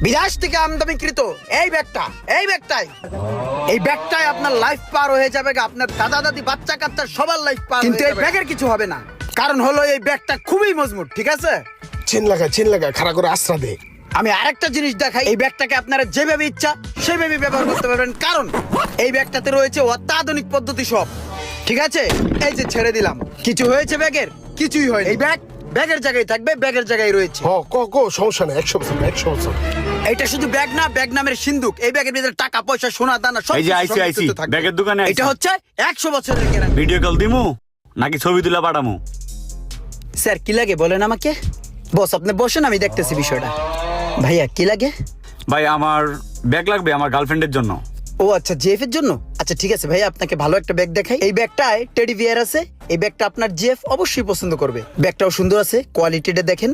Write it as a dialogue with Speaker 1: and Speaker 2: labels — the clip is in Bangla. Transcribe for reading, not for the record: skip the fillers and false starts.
Speaker 1: বিদেশ থেকে আমদানিকৃত এই ব্যাগটাই আপনার লাইফ পার হয়ে যাবে, আপনার দাদা দাদি বাচ্চা কাচ্চা সবার লাইফ পার, কিন্তু এই ব্যাগের কিছু হবে না। কারণ হলো এই ব্যাগটা খুবই মজবুত, ঠিক আছে?
Speaker 2: চেন লাগা খাড়া করে আশ্রা দে।
Speaker 1: আমি আরেকটা জিনিস দেখাই, এই ব্যাগটাকে আপনারা যেভাবে ইচ্ছা সেভাবে ব্যবহার করতে পারবেন, কারণ এই ব্যাগটাতে রয়েছে অত্যাধুনিক পদ্ধতি সব, ঠিক আছে? এই যে ছেড়ে দিলাম, কিছু হয়েছে ব্যাগের? কিছুই হয়। এই ব্যাগের জায়গায় থাকবে, ব্যাগের জায়গায় রয়েছে।
Speaker 2: সমস্যা নেই, 100%।
Speaker 1: এটা শুধু ব্যাগ না, ব্যাগ নামের সিন্ধুক। এই ব্যাগের ভিতরে টাকা পয়সা সোনা দানা সব
Speaker 3: এই যে আইসি ব্যাগের দোকানে
Speaker 1: এটা হচ্ছে 100 বছরের গ্যারান্টি।
Speaker 3: ভিডিও কল দিমু নাকি ছবি তুলে পাঠামু?
Speaker 1: স্যার কি লাগে বলেন আমাকে? বস আপনি বসেন, আমি দেখতেছি বিষয়টা। ভাইয়া কি লাগে?
Speaker 3: ভাই আমার ব্যাগ লাগবে আমার গার্লফ্রেন্ডের জন্য।
Speaker 1: ও আচ্ছা, জিএফ এর জন্য। আচ্ছা ঠিক আছে ভাইয়া, আপনাকে ভালো একটা ব্যাগ দেখাই। এই ব্যাগটায় টেডি বিয়ার আছে। এই ব্যাগটা আপনার জিএফ অবশ্যই পছন্দ করবে। ব্যাগটাও সুন্দর আছে, কোয়ালিটিটা দেখেন।